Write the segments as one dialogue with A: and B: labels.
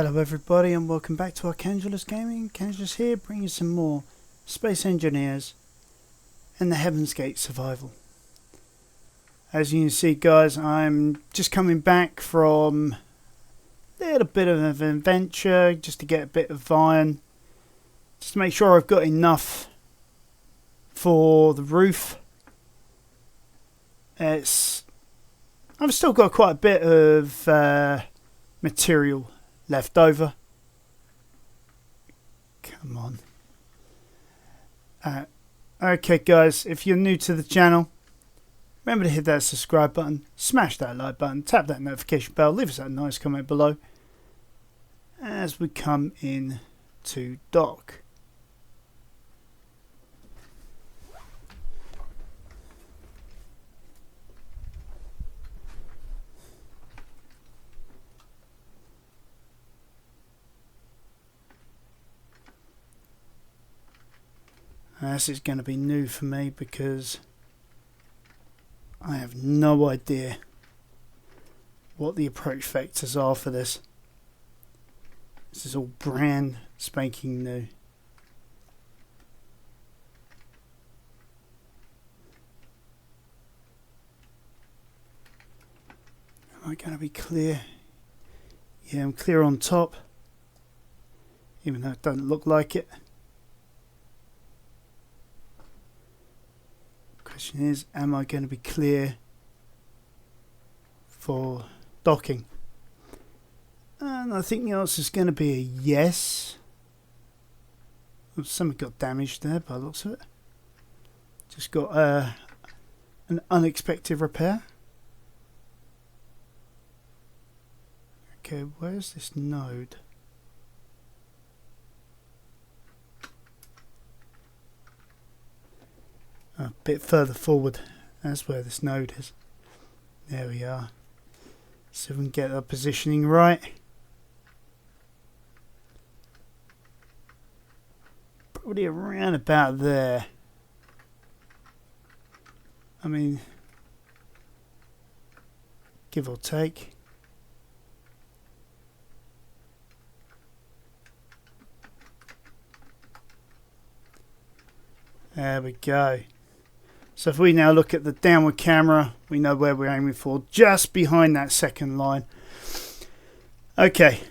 A: Hello everybody and welcome back to Arcangulus Gaming. Arcangulus here, bringing you some more Space Engineers and the Heaven's Gate Survival. As you can see guys, I'm just coming back from a little bit of an adventure just to get a bit of iron, just to make sure I've got enough for the roof. I've still got quite a bit of material left over. Come on. Okay guys, if you're new to the channel, remember to hit that subscribe button, smash that like button, tap that notification bell, leave us that nice comment below as we come in to dock. This is going to be new for me because I have no idea what the approach vectors are for this. This is all brand spanking new. Am I going to be clear? Yeah, I'm clear on top, even though it doesn't look like it. Question is, am I going to be clear for docking? And I think the answer is going to be a yes. Oh, something got damaged there by the looks of it. Just got an unexpected repair. Okay, where's this node? A bit further forward, that's where this node is. There we are. So we can get our positioning right. Probably around about there. I mean, give or take. There we go. So if we now look at the downward camera, we know where we're aiming for, just behind that second line. Okay.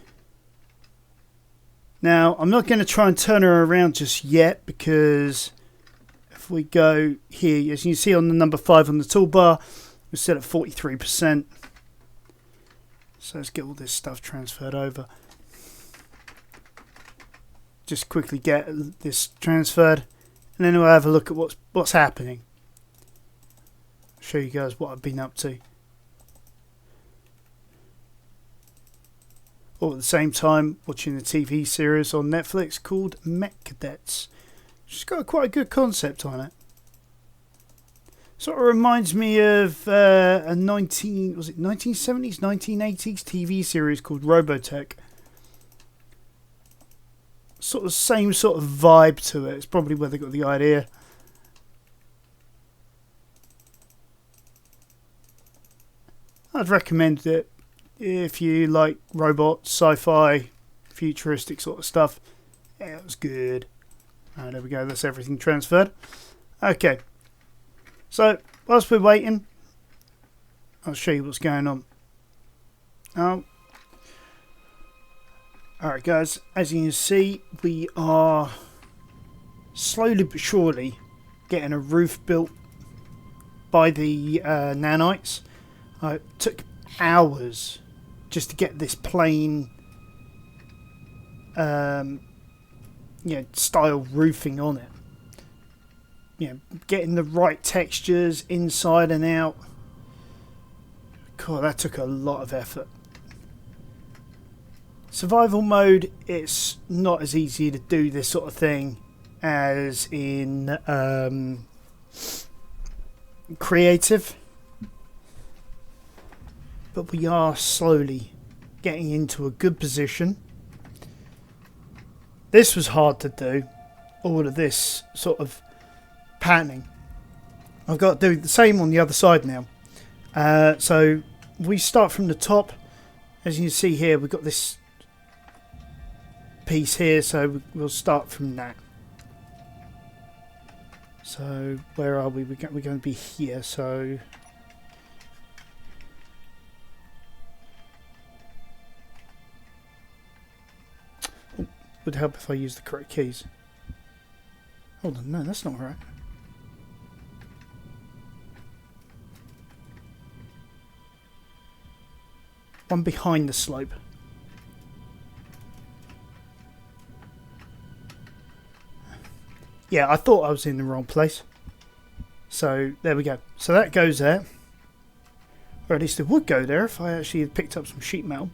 A: Now, I'm not going to try and turn her around just yet, because if we go here, as you can see on the number 5 on the toolbar, we're set at 43%. So let's get all this stuff transferred over. Just quickly get this transferred, and then we'll have a look at what's happening. Show you guys what I've been up to. All at the same time watching the TV series on Netflix called Mech Cadets. It's got quite a good concept on it. Sort of reminds me of a 1970s, 1980s TV series called Robotech. Sort of same sort of vibe to it. It's probably where they got the idea. I'd recommend it if you like robots, sci-fi, futuristic sort of stuff. Yeah, it was good. Right, there we go. That's everything transferred. Okay. So, whilst we're waiting, I'll show you what's going on. Alright guys, as you can see, we are slowly but surely getting a roof built by the nanites. It took hours just to get this plain style roofing on it. Getting the right textures inside and out. God, that took a lot of effort. Survival mode, it's not as easy to do this sort of thing as in creative. But we are slowly getting into a good position. This was hard to do, all of this sort of patterning. I've got to do the same on the other side now. So we start from the top. As you can see here, we've got this piece here, so we'll start from that. So where are we? We're going to be here, so would help if I use the correct keys. Hold on, no, that's not right. One behind the slope. Yeah, I thought I was in the wrong place. So there we go. So that goes there. Or at least it would go there if I actually had picked up some sheet metal.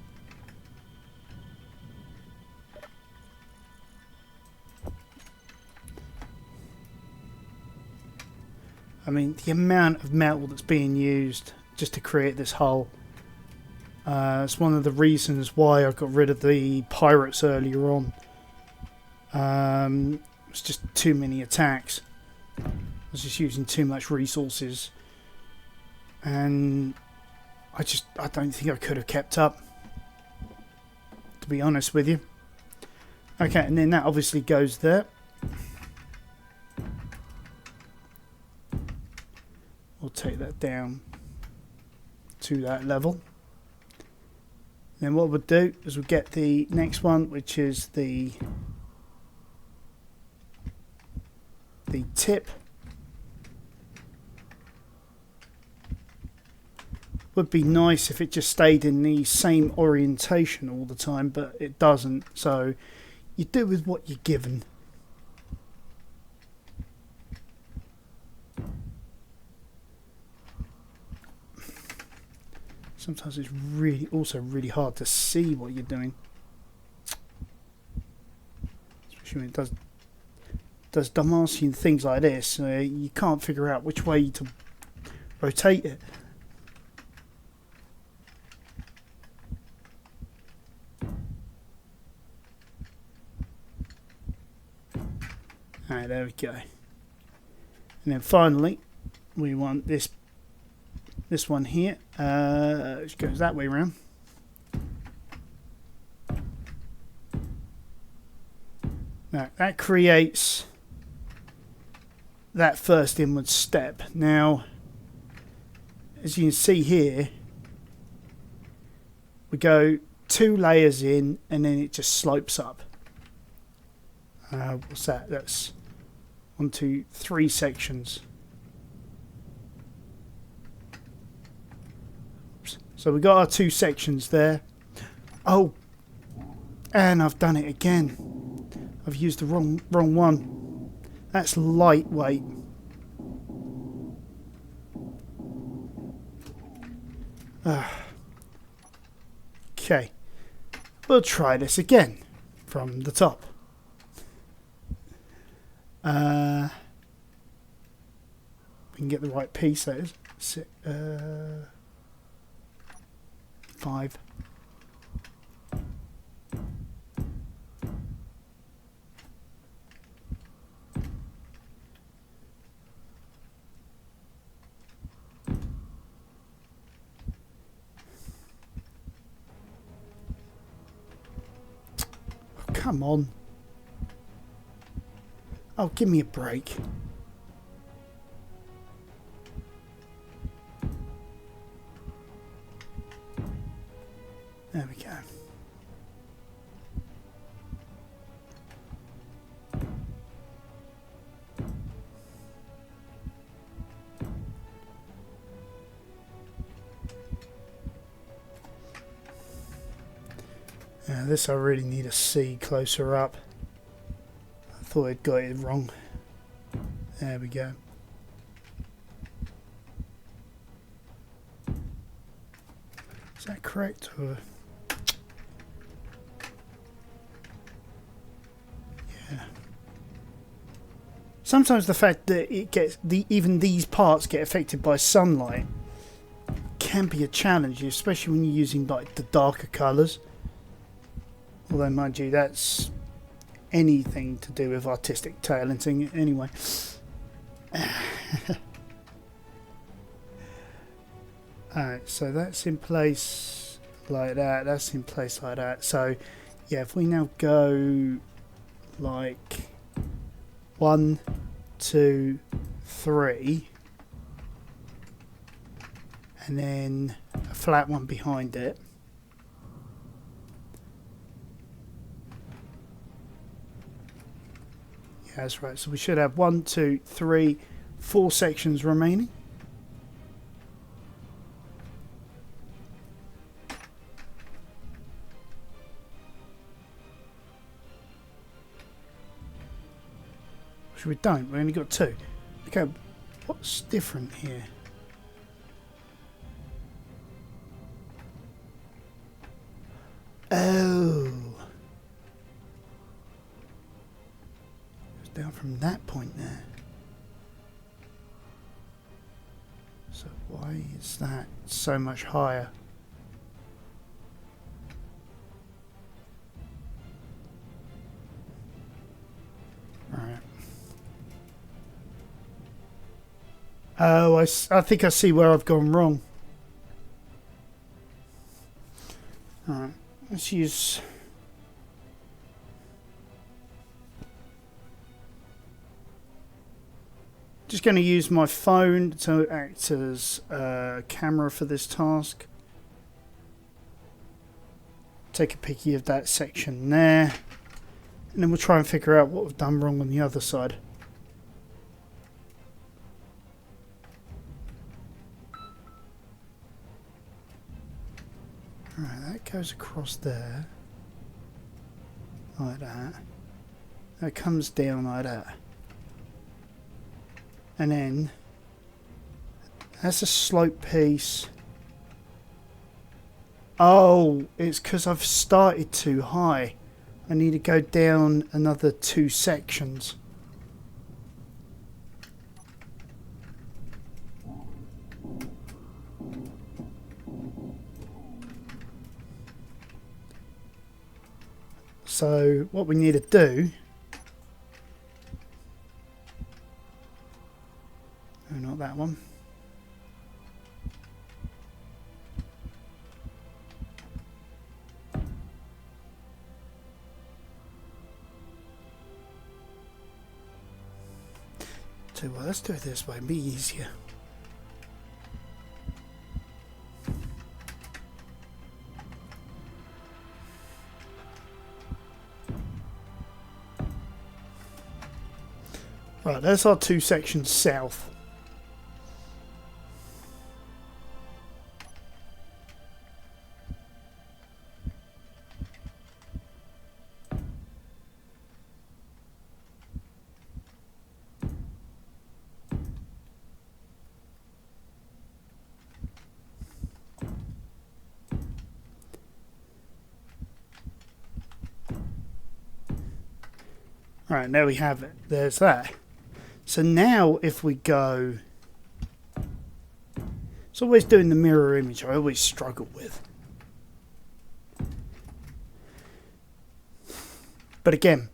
A: I mean, the amount of metal that's being used just to create this hull. It's one of the reasons why I got rid of the pirates earlier on. It's just too many attacks. I was just using too much resources. And I don't think I could have kept up, to be honest with you. Okay, and then that obviously goes there. We'll take that down to that level. Then what we'll do is we'll get the next one, which is the tip. Would be nice if it just stayed in the same orientation all the time, but it doesn't. So you do with what you're given. Sometimes it's really hard to see what you're doing, especially when it does Damaskian things like this. You can't figure out which way to rotate it. Alright, there we go. And then finally, we want this one here, which goes that way around. Now that creates that first inward step. Now, as you can see here, we go 2 layers in and then it just slopes up. What's that? That's 1, 2, 3 sections. So we got our 2 sections there. Oh, and I've done it again. I've used the wrong one. That's lightweight. Okay, we'll try this again from the top. We can get the right piece, that is. 5. Oh, come on. Oh, give me a break. There we go. Now this I really need to see closer up. I thought I'd got it wrong. There we go. Is that correct? Or yeah. Sometimes the fact that it gets even these parts get affected by sunlight can be a challenge, especially when you're using like the darker colours. Although, mind you, that's anything to do with artistic talenting anyway. Alright, so that's in place like that, that's in place like that. So Yeah, if we now go like 1, 2, 3, and then a flat one behind it. Yeah, that's right. So we should have 1, 2, 3, 4 sections remaining. Which we don't. We only got 2. Okay, what's different here? Oh. It's down from that point there. So why is that so much higher? Alright. Oh, I think I see where I've gone wrong. Alright, let's use... Just going to use my phone to act as a camera for this task. Take a picture of that section there. And then we'll try and figure out what we've done wrong on the other side. Alright, that goes across there. Like that. That comes down like that. And then that's a slope piece. Oh, it's because I've started too high. I need to go down another 2 sections. So what we need to do... No, not that one. So well, let's do it this way, it'll be easier. Right, there's our 2 sections south. Right, there we have it. There's that. So now if we go... It's always doing the mirror image I always struggle with. But again,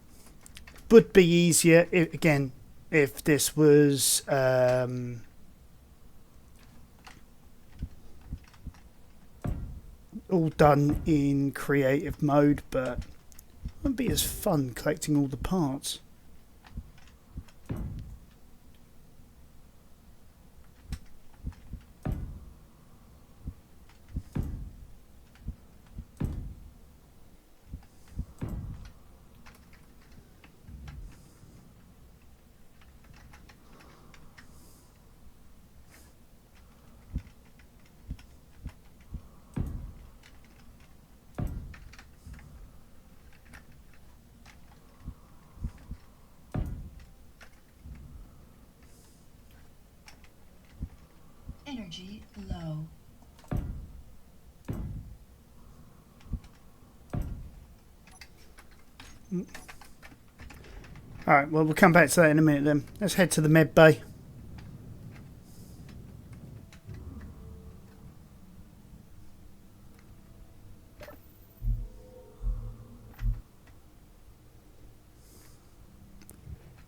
A: would be easier, if this was... all done in creative mode, but it wouldn't be as fun collecting all the parts.
B: Energy low.
A: Alright, well, we'll come back to that in a minute then. Let's head to the med bay.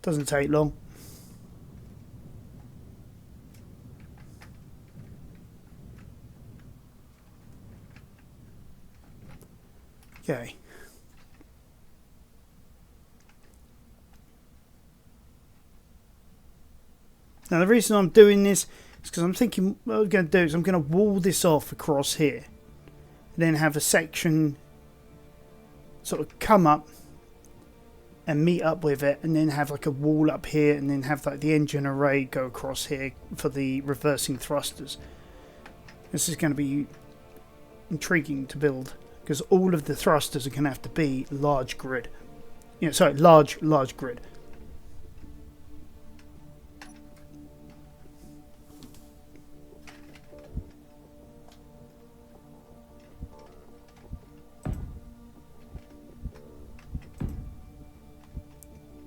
A: Doesn't take long. Okay. Now the reason I'm doing this is because I'm thinking what I'm going to do is I'm going to wall this off across here. Then have a section sort of come up and meet up with it, and then have like a wall up here, and then have like the engine array go across here for the reversing thrusters. This is going to be intriguing to build because all of the thrusters are going to have to be large grid. Large grid.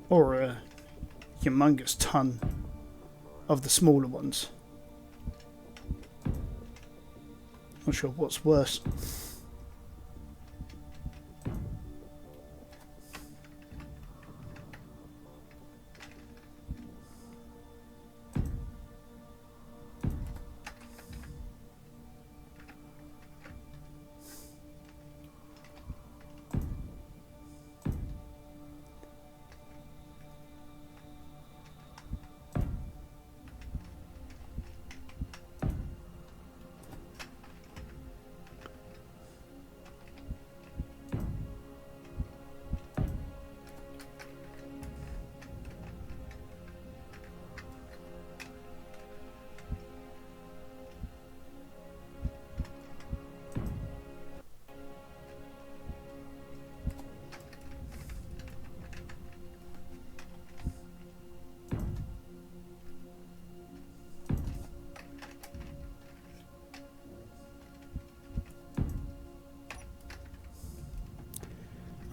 A: Or a humongous ton of the smaller ones. Not sure what's worse.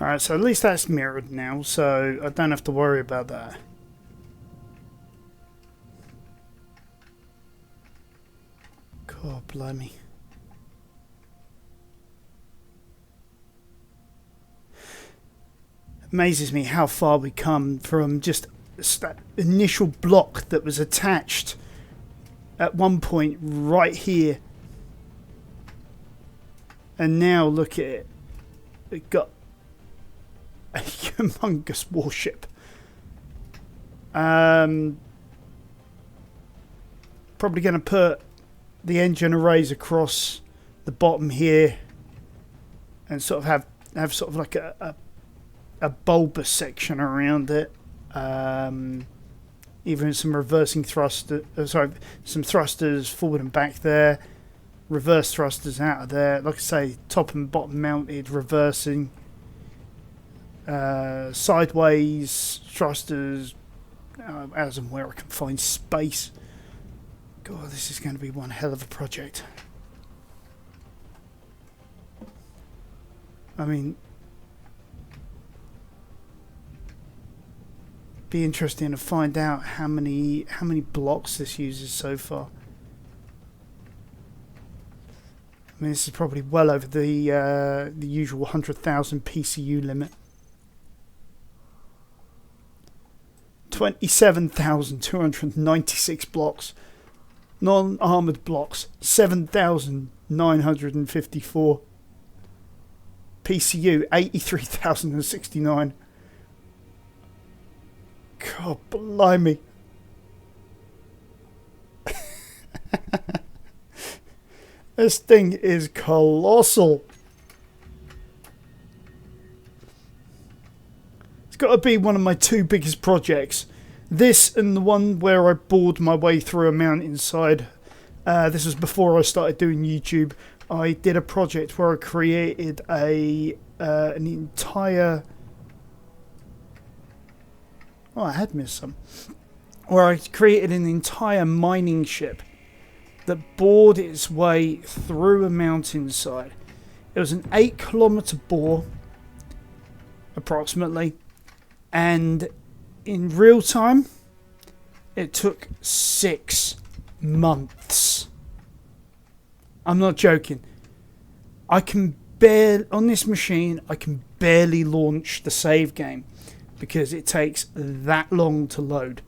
A: Alright, so at least that's mirrored now, so I don't have to worry about that. God blimey. Amazes me how far we come from just that initial block that was attached at one point right here. And now look at it. It got a humongous warship. Probably going to put the engine arrays across the bottom here, and sort of have sort of like a bulbous section around it. Even some reversing some thrusters forward and back there. Reverse thrusters out of there. Like I say, top and bottom mounted, reversing. Sideways thrusters, as and where I can find space. God, this is going to be one hell of a project. I mean, be interesting to find out how many blocks this uses so far. I mean, this is probably well over the usual 100,000 PCU limit. 27,296 blocks. Non-armoured blocks, 7,954. PCU, 83,069. God blimey. This thing is colossal. It's got to be one of my two biggest projects. This and the one where I bored my way through a mountainside. This was before I started doing YouTube. I did a project where I created an entire... Oh, I had missed some. Where I created an entire mining ship that bored its way through a mountainside. It was an 8-kilometer bore, approximately, and in real time, it took 6 months. I'm not joking. On this machine, I can barely launch the save game because it takes that long to load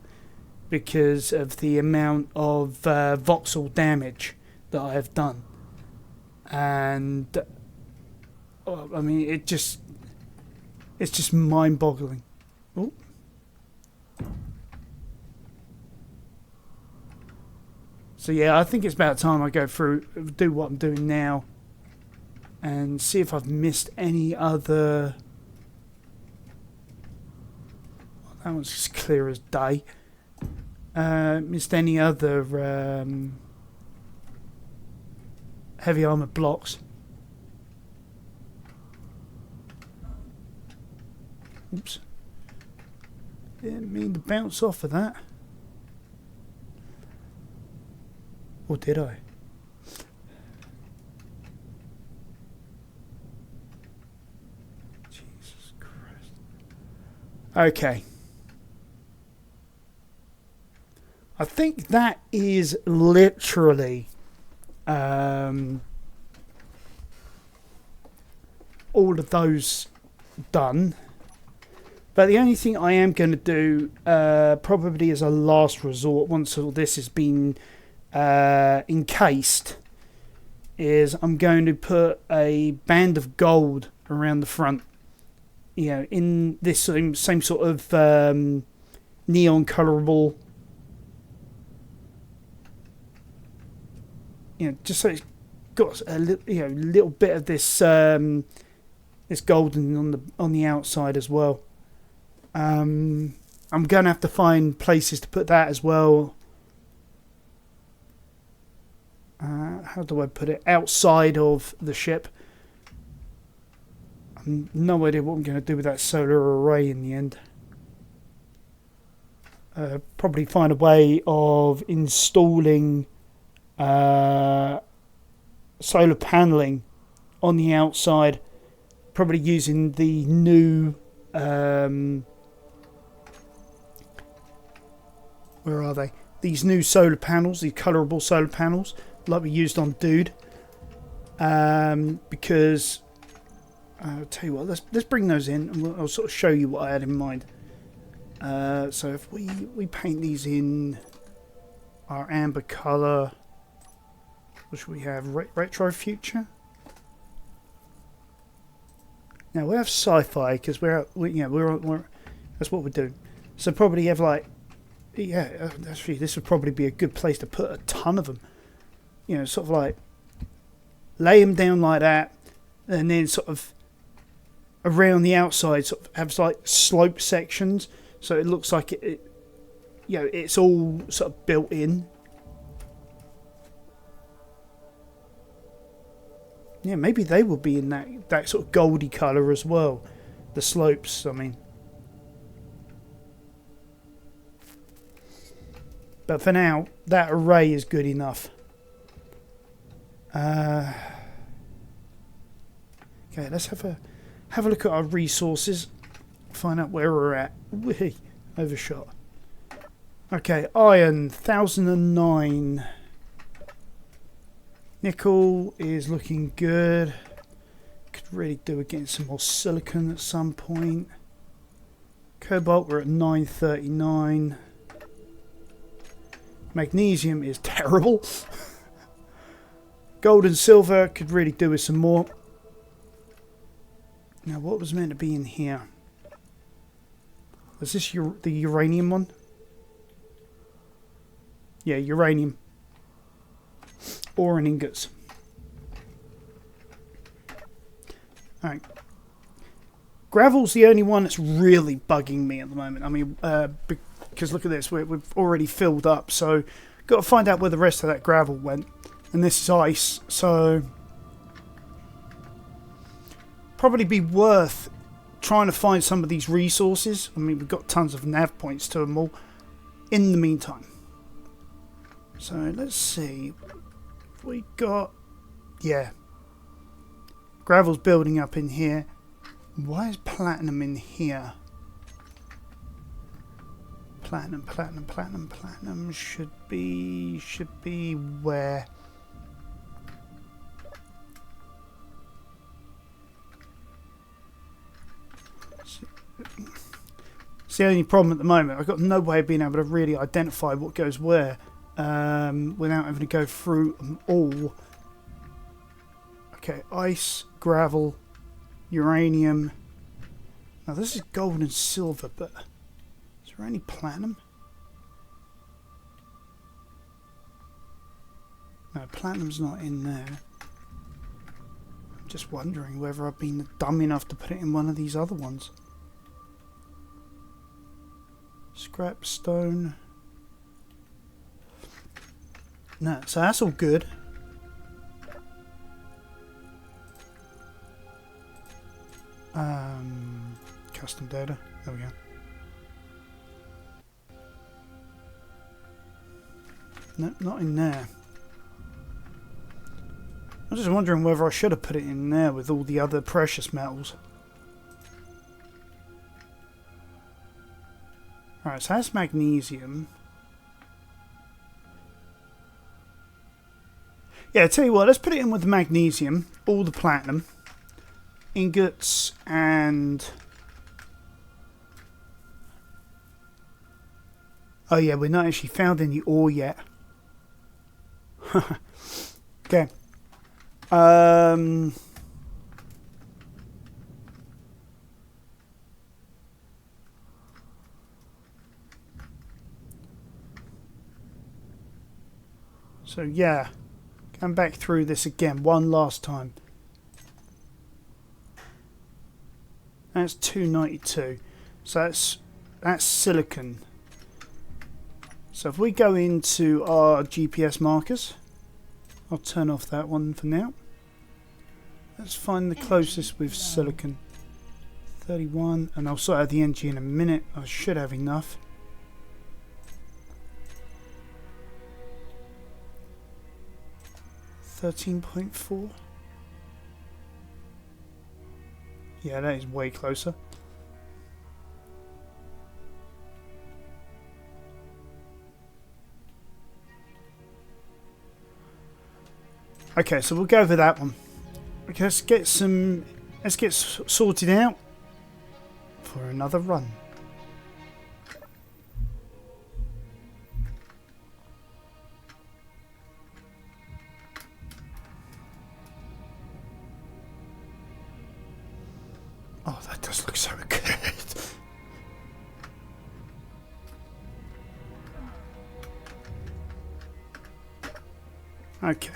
A: because of the amount of voxel damage that I have done. And I mean, it's just mind-boggling. Oh. So yeah, I think it's about time I go through, do what I'm doing now, and see if I've missed any other. That one's as clear as day. Missed any other heavy armoured blocks. Oops. Didn't mean to bounce off of that. Or did I? Jesus Christ. Okay. I think that is literally all of those done. But the only thing I am going to do, probably as a last resort, once all this has been encased, is I'm going to put a band of gold around the front. You know, in this same sort of neon colourable. You know, just so it's got a little bit of this this golden on the outside as well. I'm gonna have to find places to put that as well. How do I put it? Outside of the ship. I've no idea what I'm going to do with that solar array in the end. Probably find a way of installing solar paneling on the outside. Probably using the new where are they? These new solar panels, these colourable solar panels, like we used on Dude. Because I'll tell you what, let's bring those in, and I'll sort of show you what I had in mind. So if we paint these in our amber colour, what should we have? Retro Future. Now we have sci-fi because we're that's what we're doing. So probably have like. Yeah, actually, this would probably be a good place to put a ton of them. You know, sort of like lay them down like that, and then sort of around the outside, sort of have like slope sections, so it looks like it's all sort of built in. Yeah, maybe they will be in that sort of goldy colour as well. The slopes, I mean. But for now, that array is good enough. Okay, let's have a look at our resources. Find out where we're at. Whee, overshot. Okay, iron 1009. Nickel is looking good. Could really do with getting some more silicon at some point. Cobalt, we're at 939. Magnesium is terrible. Gold and silver could really do with some more. Now, what was meant to be in here? Was this the uranium one? Yeah, uranium. Ore and ingots. Alright. Gravel's the only one that's really bugging me at the moment. I mean, because look at this, we've already filled up, so got to find out where the rest of that gravel went. And this is ice, so probably be worth trying to find some of these resources. I mean, we've got tons of nav points to them all in the meantime. So let's see. We got, yeah, gravel's building up in here. Why is platinum in here? Platinum should be where? It's the only problem at the moment. I've got no way of being able to really identify what goes where without having to go through them all. Okay, ice, gravel, uranium. Now this is gold and silver, but is there any platinum? No, platinum's not in there. I'm just wondering whether I've been dumb enough to put it in one of these other ones. Scrap stone. No, so that's all good. Custom data. There we go. No, not in there. I'm just wondering whether I should have put it in there with all the other precious metals. Alright, so that's magnesium. Yeah, tell you what, let's put it in with the magnesium, all the platinum, ingots, and... Oh yeah, we're not actually found any ore yet. Okay. So yeah, going back through this again one last time. That's 292. So that's silicon. So if we go into our GPS markers, I'll turn off that one for now. Let's find the closest with silicon. 31, and I'll sort out the energy in a minute. I should have enough. $13.4. Yeah, that is way closer. Okay, so we'll go over that one. Okay, let's get sorted out for another run. Oh, that does look so good. Okay.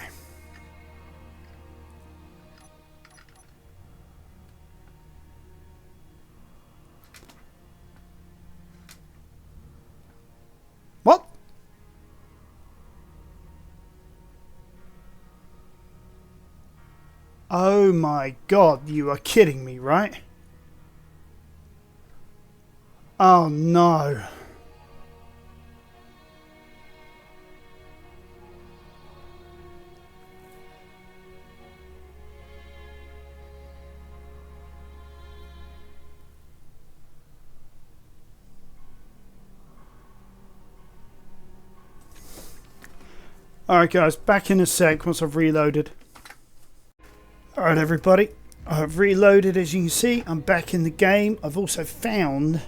A: What? Oh my god, you are kidding me, right? Oh no. Alright guys, back in a sec once I've reloaded. Alright everybody, I've reloaded as you can see, I'm back in the game. I've also found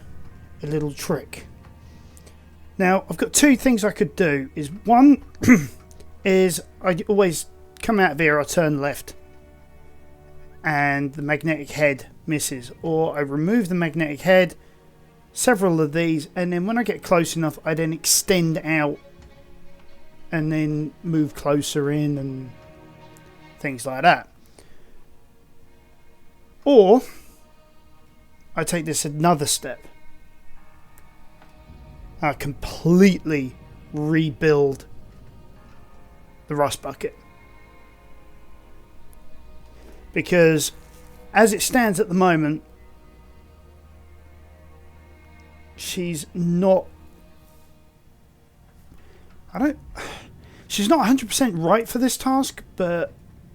A: a little trick. Now I've got two things I could do. Is one is I always come out of here, I turn left and the magnetic head misses, or I remove the magnetic head, several of these, and then when I get close enough I then extend out and then move closer in and things like that. Or I take this another step. I completely rebuild the rust bucket. Because as it stands at the moment, she's not... She's not 100% right for this task, but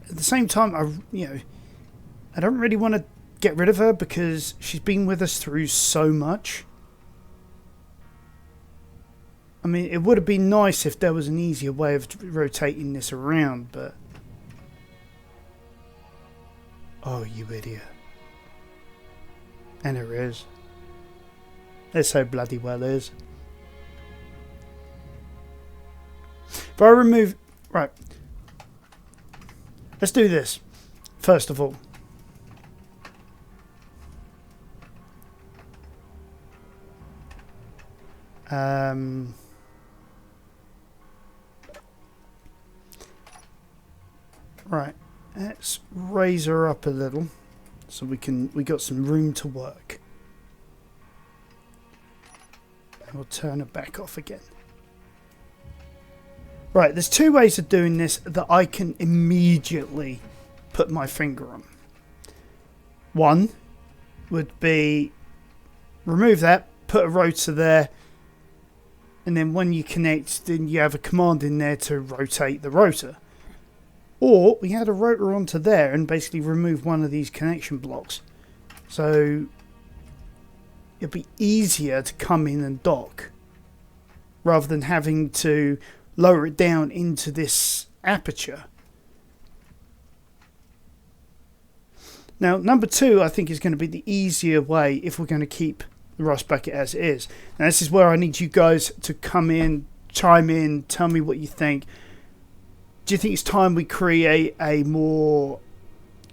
A: at the same time, I don't really want to get rid of her because she's been with us through so much. I mean, it would have been nice if there was an easier way of rotating this around, but... Oh, you idiot. And there is. There so bloody well is. If I remove... Right. Let's do this. First of all. Right, let's raise her up a little so we got some room to work. And we'll turn her back off again. Right, there's two ways of doing this that I can immediately put my finger on. One would be remove that, put a rotor there, and then when you connect, then you have a command in there to rotate the rotor. Or we add a rotor onto there and basically remove one of these connection blocks. So it'd be easier to come in and dock rather than having to lower it down into this aperture. Now, number two, I think, is going to be the easier way if we're going to keep the rust bucket as it is. Now, this is where I need you guys to come in, chime in, tell me what you think. Do you think it's time we create a more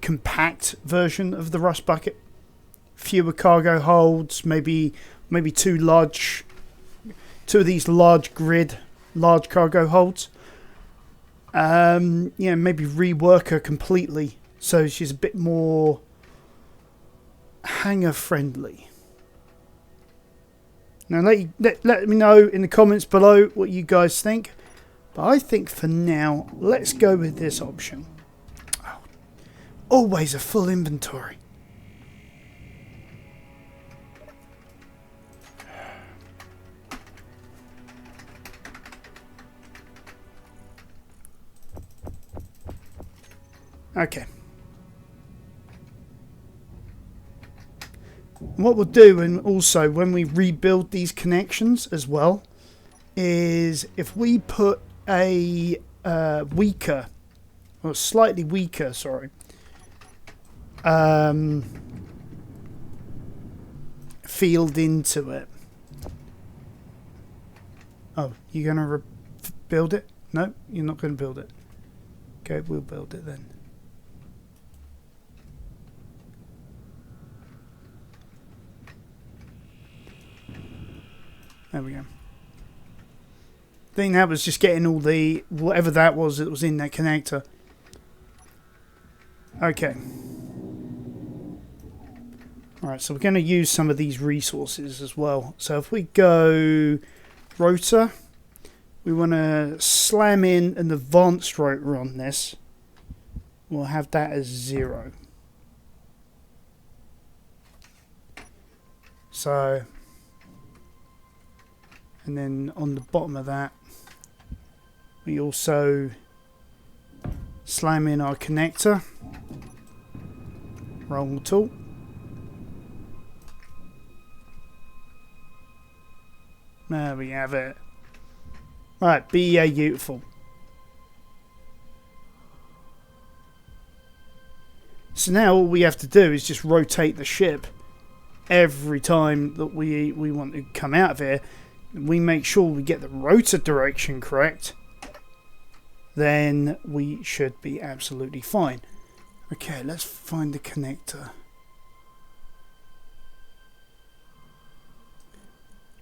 A: compact version of the rust bucket? Fewer cargo holds, maybe two of these large grid, large cargo holds. Yeah, maybe rework her completely so she's a bit more hangar friendly. Now let me know in the comments below what you guys think. But I think for now, let's go with this option. Oh, always a full inventory. Okay. What we'll do, and also when we rebuild these connections as well, is if we put a weaker, or slightly weaker, sorry, field into it. Oh, you're going to build it? No, you're not going to build it. Okay, we'll build it then. There we go. I think that was just getting all the whatever that was in that connector. Okay. Alright, so we're going to use some of these resources as well. So if we go rotor, we want to slam in an advanced rotor on this. We'll have that as 0. So, and then on the bottom of that, we also slam in our connector. Roll tool. There we have it. Right, be beautiful. So now all we have to do is just rotate the ship every time that we want to come out of here. We make sure we get the rotor direction correct. Then we should be absolutely fine. Okay, let's find the connector.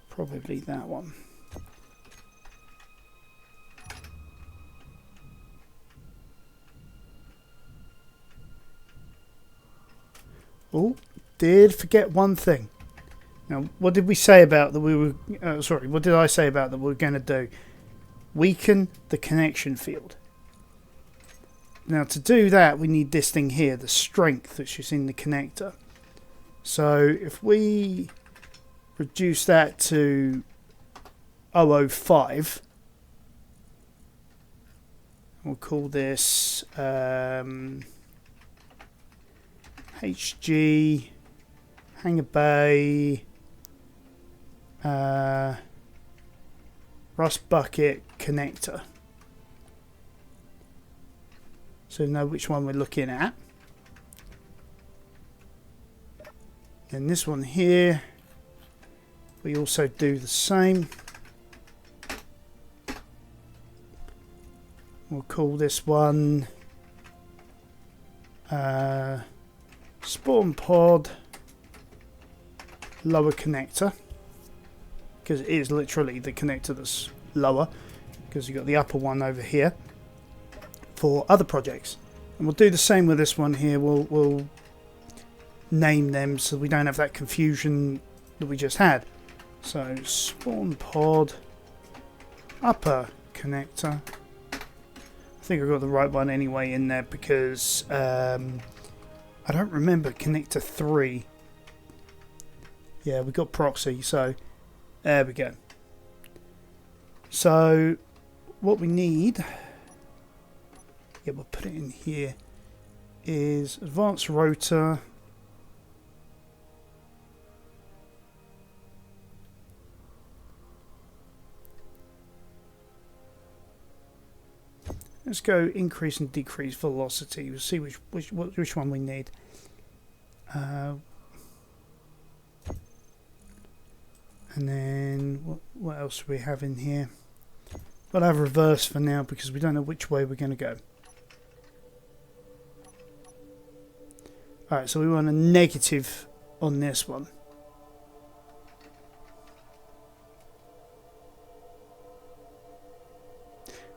A: Probably that one. Oh, did forget one thing. Now, what did we say about that we were... what did I say about that we were going to do? Weaken the connection field. Now, to do that, we need this thing here, the strength that's just in the connector. So, if we reduce that to 0.05, we'll call this HG Hangar Bay Rust Bucket Connector. So know which one we're looking at. Then this one here, we also do the same. We'll call this one Spawn Pod Lower Connector, because it is literally the connector that's lower, because you've got the upper one over here for other projects. And we'll do the same with this one here. We'll name them so we don't have that confusion that we just had. So spawn pod upper connector. I think I got the right one anyway in there because I don't remember connector 3. Yeah, we got proxy, so there we go. So what we need, yeah, we'll put it in here, is advanced rotor. Let's go increase and decrease velocity. We'll see which one we need. And then what else do we have in here? We'll have reverse for now because we don't know which way we're going to go. Alright, so we want a negative on this one.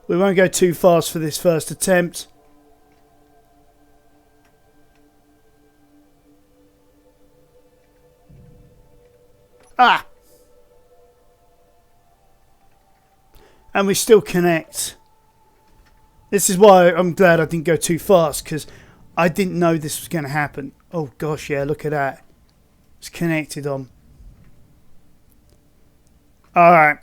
A: We won't go too fast for this first attempt. Ah! And we still connect. This is why I'm glad I didn't go too fast, because I didn't know this was going to happen. Oh gosh, yeah, look at that. It's connected on. Alright.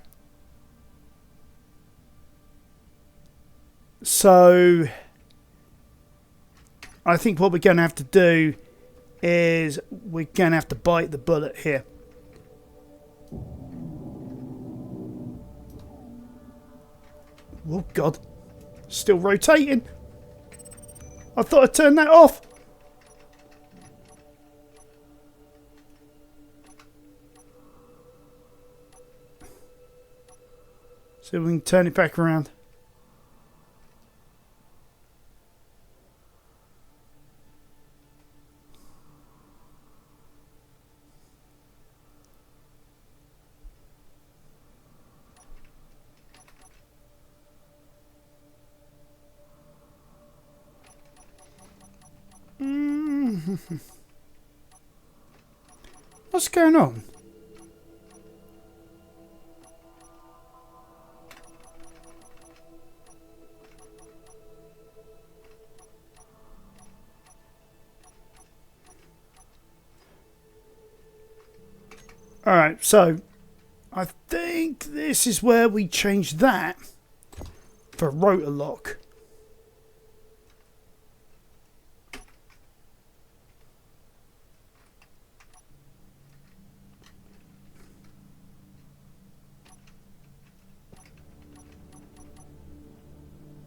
A: So I think what we're going to have to do is we're going to have to bite the bullet here. Oh God, still rotating. I thought I turned that off. So we can turn it back around. What's going on? Alright, so I think this is where we change that for rotor lock.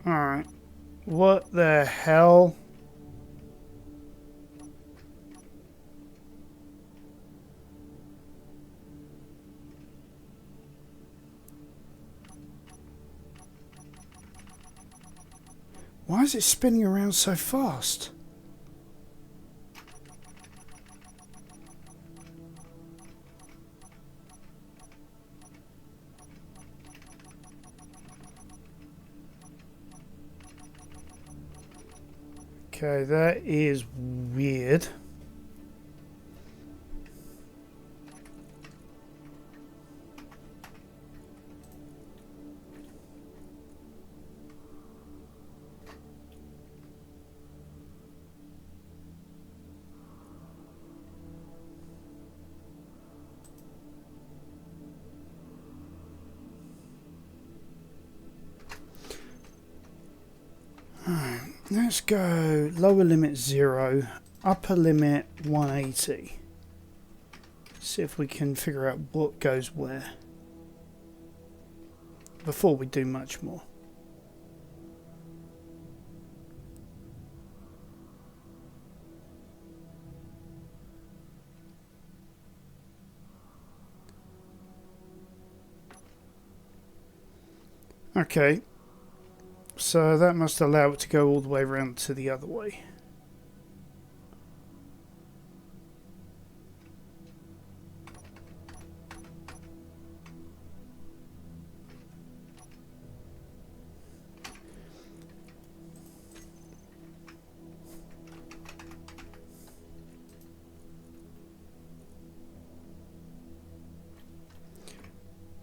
A: Alright, what the hell? Why is it spinning around so fast? Okay, that is weird. Let's go lower limit 0, upper limit 180. See if we can figure out what goes where before we do much more. Okay. So that must allow it to go all the way around to the other way.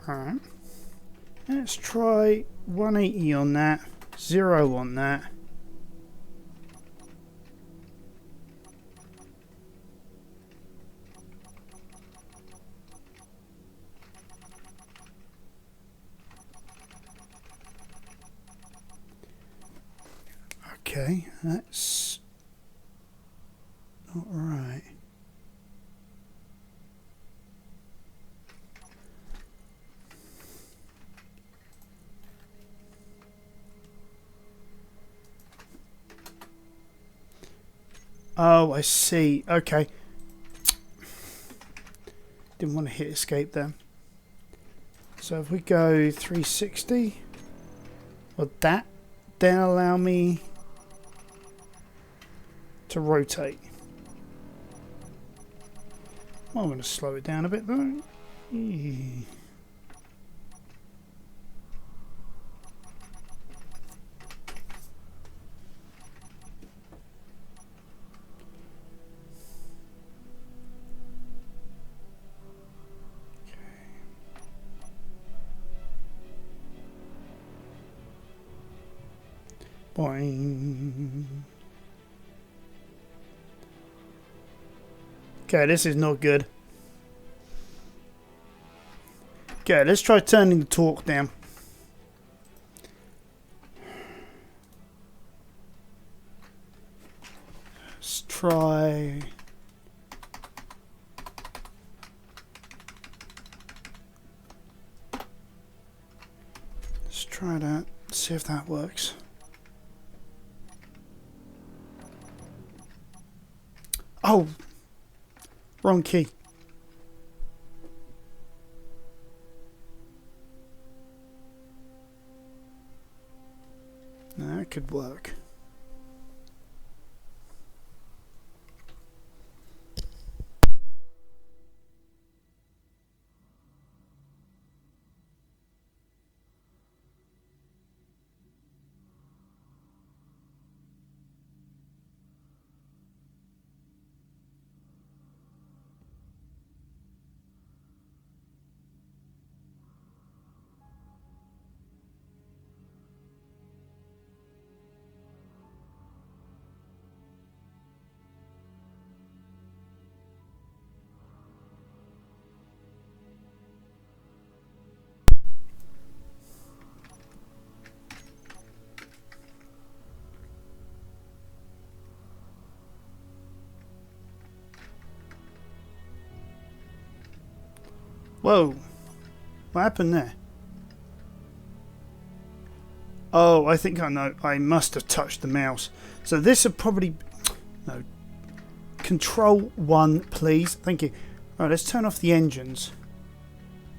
A: Alright. Let's try 180 on that, 0 on that. Okay, that's not right. Oh, I see. Okay. Didn't want to hit escape there. So if we go 360, would that then allow me to rotate? Well, I'm going to slow it down a bit though. Boing. Okay, this is not good. Okay, let's try turning the torque down. Let's try... Let's try that, see if that works. Oh! Wrong key. That could work. Whoa, what happened there? Oh, I think I know. I must have touched the mouse. So this would probably... No. Control 1, please. Thank you. Right, let's turn off the engines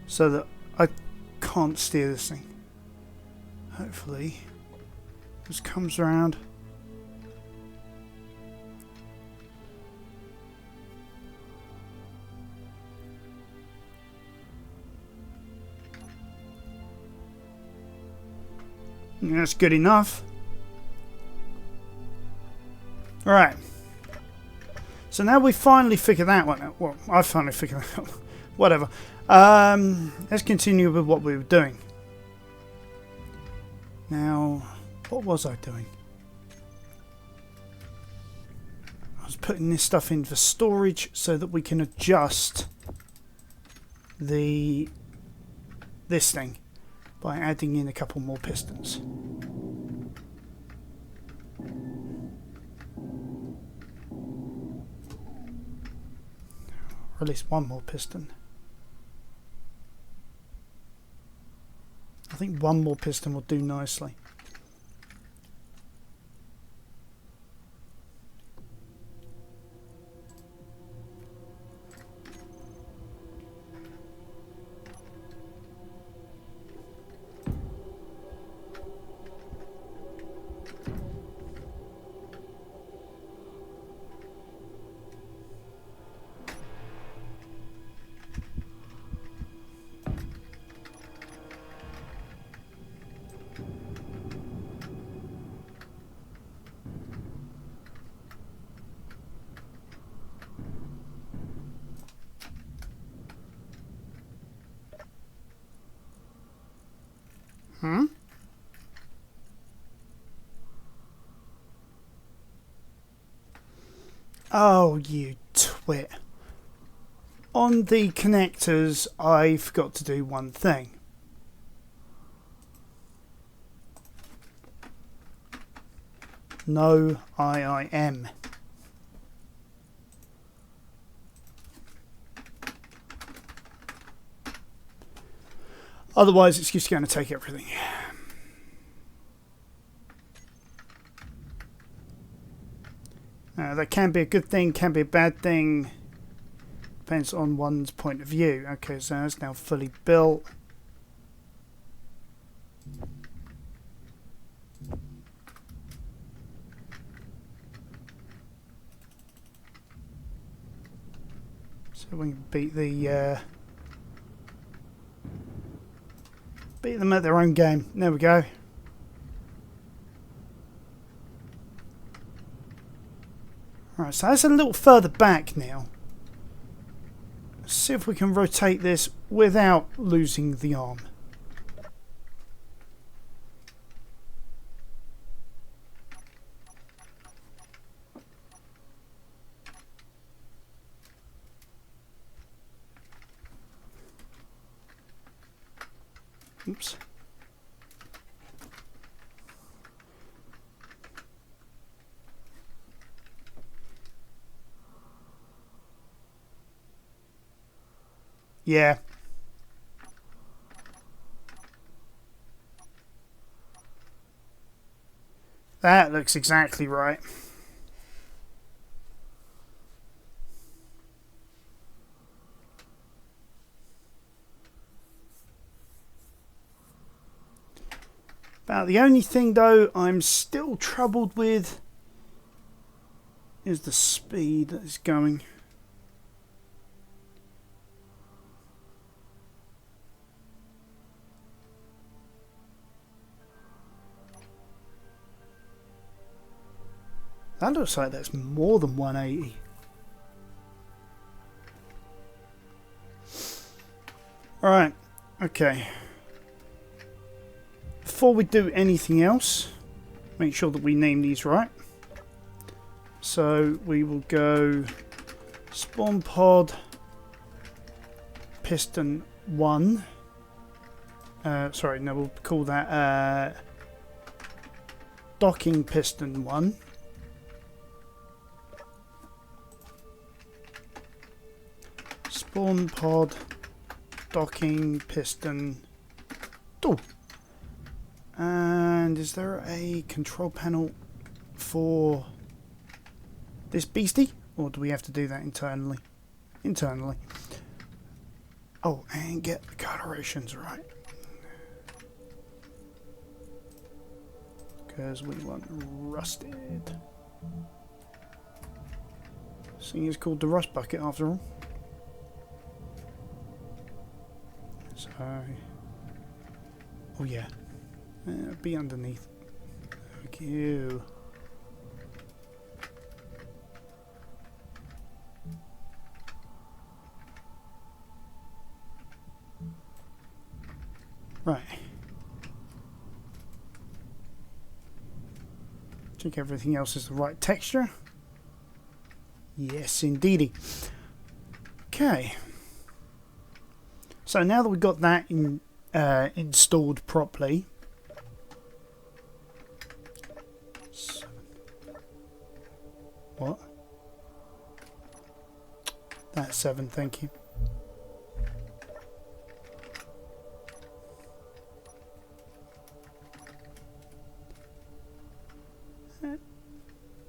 A: so that I can't steer this thing. Hopefully this comes around. That's good enough. Alright. So now we finally figured that one out. Well, I finally figured that out. Whatever. Let's continue with what we were doing. Now, what was I doing? I was putting this stuff in for storage so that we can adjust this thing by adding in a couple more pistons. Or at least one more piston. I think one more piston will do nicely. Oh, you twit. On the connectors, I forgot to do one thing. No IIM. Otherwise, it's just going to take everything. That can be a good thing, can be a bad thing. Depends on one's point of view. Okay, so that's now fully built. So we can beat them at their own game. There we go. Alright, so that's a little further back now. Let's see if we can rotate this without losing the arm. Oops. Yeah. That looks exactly right. About the only thing though I'm still troubled with is the speed that it's going. That looks like that's more than 180. Alright, okay. Before we do anything else, make sure that we name these right. So we will go spawn pod piston 1. Sorry, no, we'll call that docking piston 1. Spawn pod docking piston 2. And is there a control panel for this beastie, or do we have to do that internally? Internally. Oh, and get the colorations right, because we want rusted. This thing is called the rust bucket after all. So, oh yeah, be underneath. Thank you. Right. Check everything else is the right texture. Yes, indeedy. Okay. So now that we've got that installed properly, what? That's 7, thank you.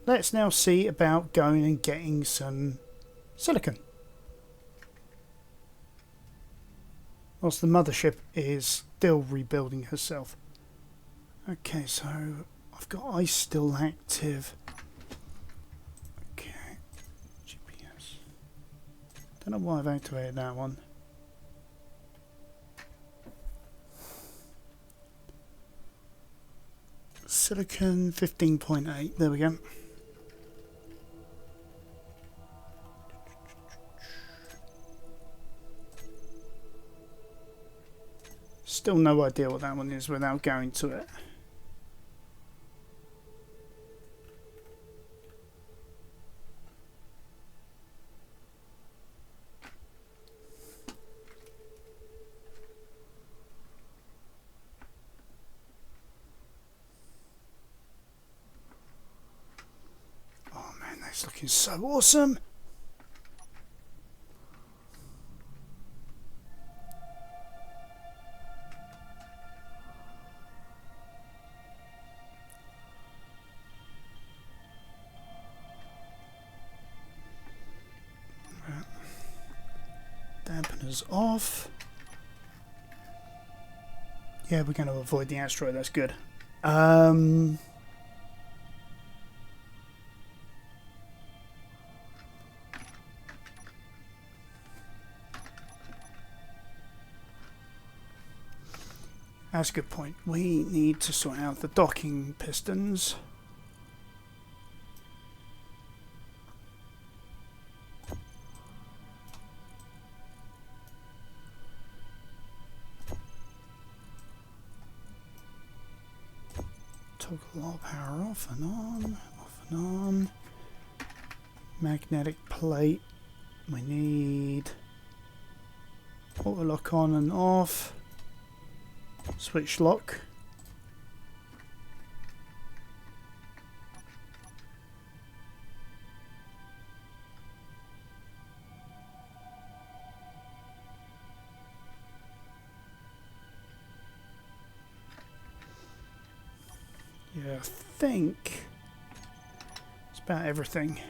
A: Let's now see about going and getting some silicon. Whilst the mothership is still rebuilding herself. Okay, so I've got ice still active. Okay, GPS. Don't know why I've activated that one. Silicon 15.8, there we go. Still no idea what that one is without going to it. It's looking so awesome. Dampeners off. Yeah, we're going to avoid the asteroid. That's good. That's a good point. We need to sort out the docking pistons. Toggle all power off and on, off and on. Magnetic plate. We need auto lock on and off. Switch lock. Yeah, I think it's about everything.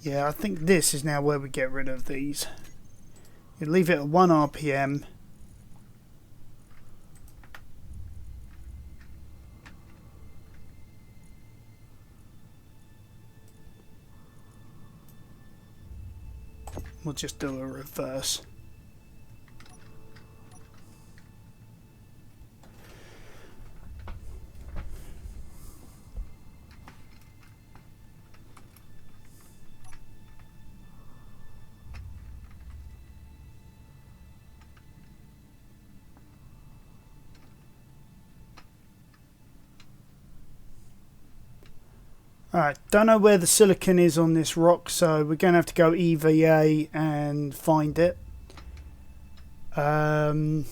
A: Yeah, I think this is now where we get rid of these. You leave it at 1 RPM. We'll just do a reverse. Alright, don't know where the silicon is on this rock, so we're going to have to go EVA and find it. Oh,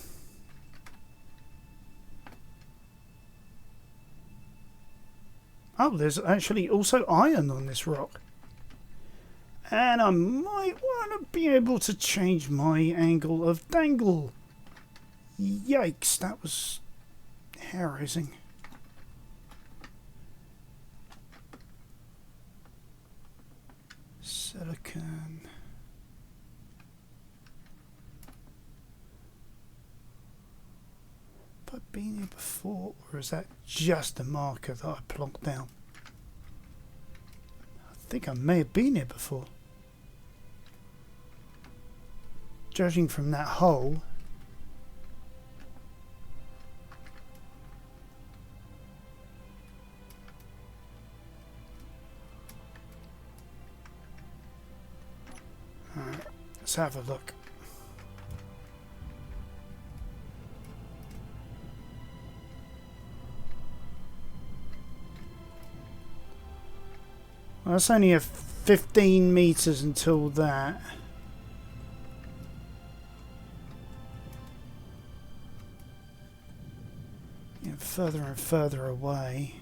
A: there's actually also iron on this rock. And I might want to be able to change my angle of dangle. Yikes, that was hair-raising. Silicon. Have I been here before, or is that just a marker that I plonked down? I think I may have been here before. Judging from that hole. Alright, let's have a look. Well, it's only a 15 meters until that. Yeah, further and further away.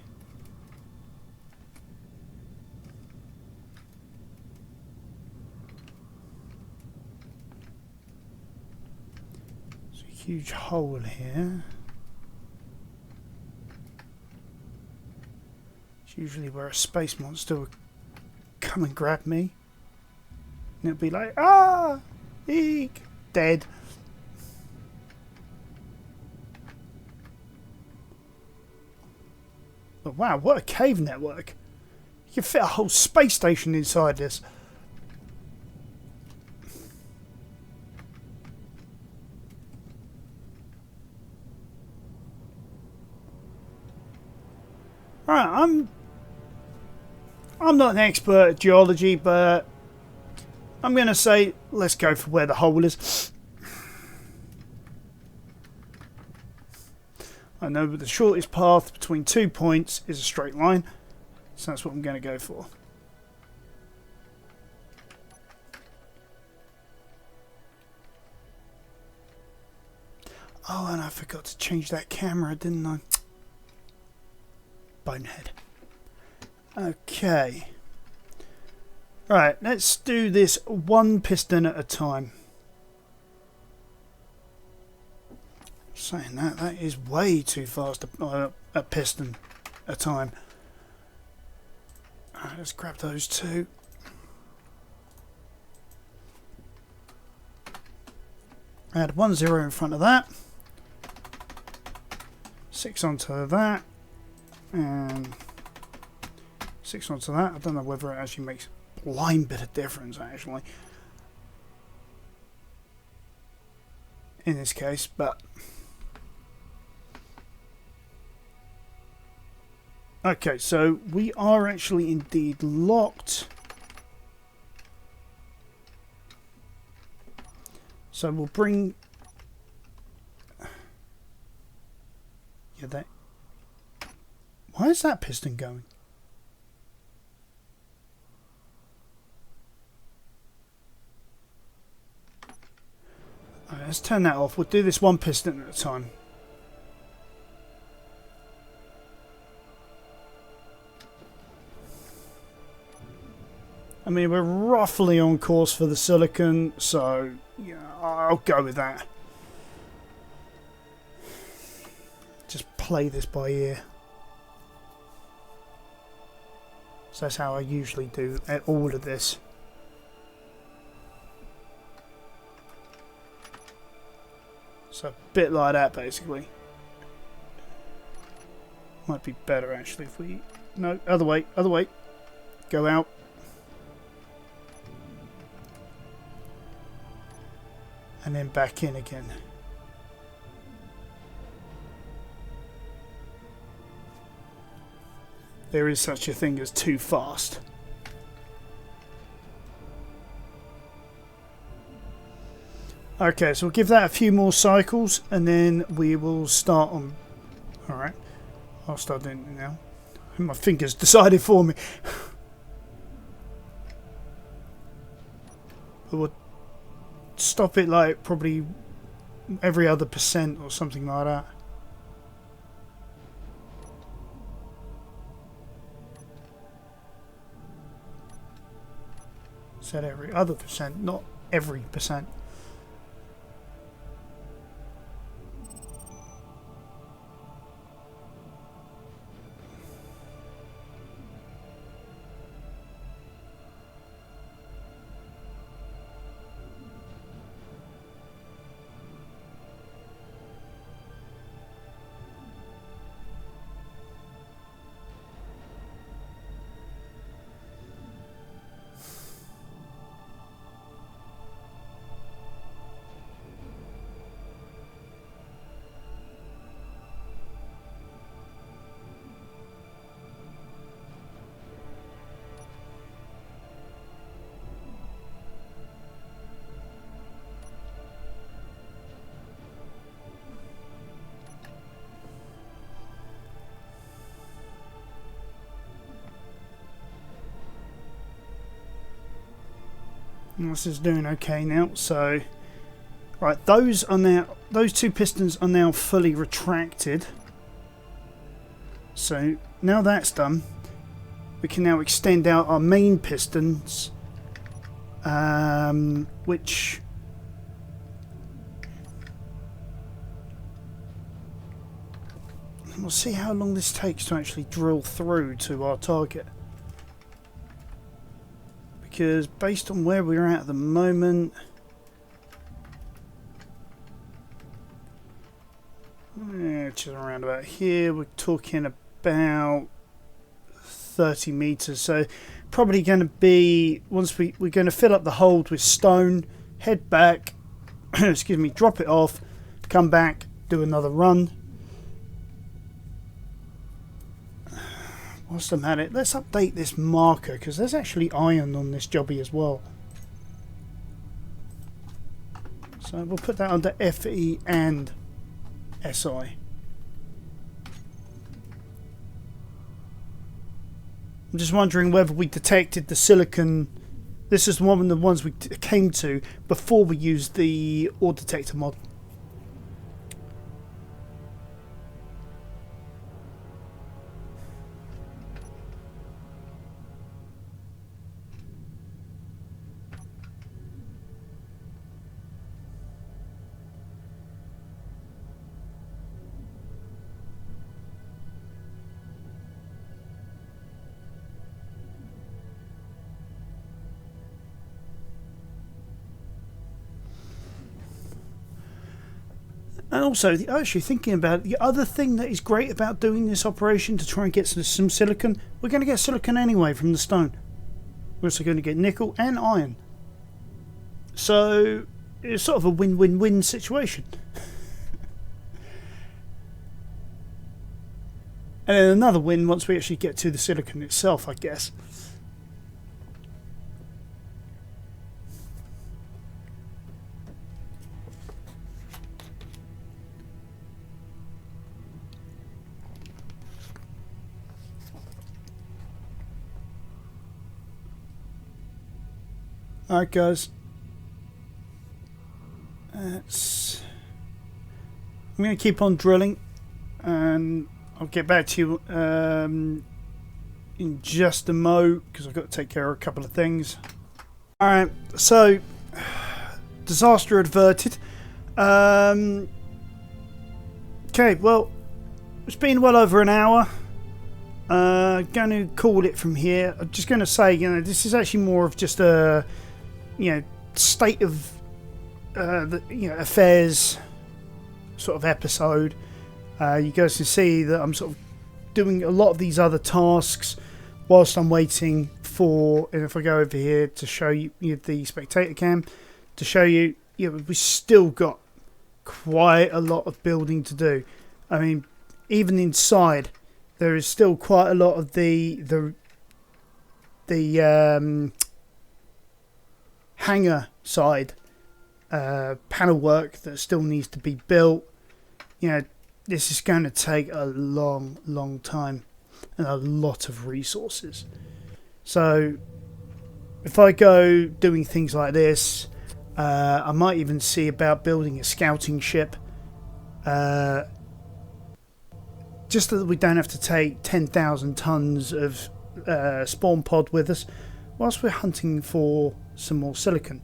A: There's a huge hole here. It's usually where a space monster would come and grab me, and it'll be like, ah, eek, dead. But wow, what a cave network. You can fit a whole space station inside this. Alright, I'm not an expert at geology, but I'm going to say let's go for where the hole is. I know that the shortest path between 2 points is a straight line, so that's what I'm going to go for. Oh, and I forgot to change that camera, didn't I? Bonehead. Okay. Right, let's do this one piston at a time. Saying that is way too fast a piston at a time. Alright, let's grab those two. Add 1 0 in front of that. 6 onto that. And 6 onto that. I don't know whether it actually makes a blind bit of difference actually in this case, but okay, so we are actually indeed locked. So we'll bring that. Why is that piston going? Alright, let's turn that off. We'll do this one piston at a time. I mean, we're roughly on course for the silicon, so yeah, I'll go with that. Just play this by ear. So that's how I usually do all of this. So a bit like that, basically. Might be better actually if we... No, other way, other way. Go out. And then back in again. There is such a thing as too fast. Okay, so we'll give that a few more cycles and then we will start on... Alright, I'll start doing it now. My fingers decided for me. But we'll stop it like probably every other percent or something like that. Said every other percent, not every percent. This is doing okay now. So, right, those two pistons are now fully retracted. So now that's done, we can now extend out our main pistons, which we'll see how long this takes to actually drill through to our target. Because based on where we're at the moment, which is around about here, we're talking about 30 meters. So probably going to be, once we're going to fill up the hold with stone, head back, excuse me, drop it off, come back, do another run. Whilst I'm at it, let's update this marker, because there's actually iron on this jobby as well. So we'll put that under FE and SI. I'm just wondering whether we detected the silicon. This is one of the ones we came to before we used the ore detector mod. And also, actually thinking about it, the other thing that is great about doing this operation to try and get some silicon, we're going to get silicon anyway from the stone. We're also going to get nickel and iron. So, it's sort of a win-win-win situation. And then another win once we actually get to the silicon itself, I guess. Alright guys, I'm going to keep on drilling and I'll get back to you in just a mo, because I've got to take care of a couple of things. Alright, so disaster averted. Okay, well, it's been well over an hour. Going to call it from here. I'm just going to say, this is actually more of just a state of affairs sort of episode. You guys can see that I'm sort of doing a lot of these other tasks whilst I'm waiting for, and if I go over here to show you, the spectator cam, to show you, we've still got quite a lot of building to do. I mean, even inside there is still quite a lot of the hangar side panel work that still needs to be built. This is going to take a long time and a lot of resources. So if I go doing things like this, I might even see about building a scouting ship, just so that we don't have to take 10,000 tons of spawn pod with us whilst we're hunting for some more silicon.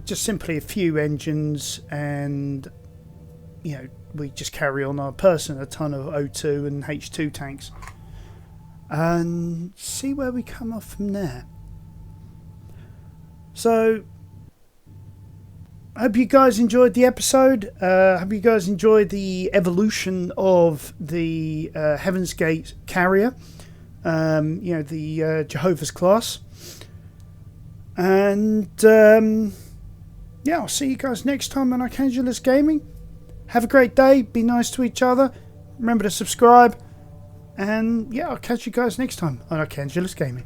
A: Just simply a few engines, and we just carry on our person a ton of O2 and H2 tanks and see where we come off from there. So I hope you guys enjoyed the episode. I hope you guys enjoyed the evolution of the Heaven's Gate carrier, the Jehovah's class. And I'll see you guys next time on Arcangulus Gaming. Have a great day. Be nice to each other. Remember to subscribe. And I'll catch you guys next time on Arcangulus Gaming.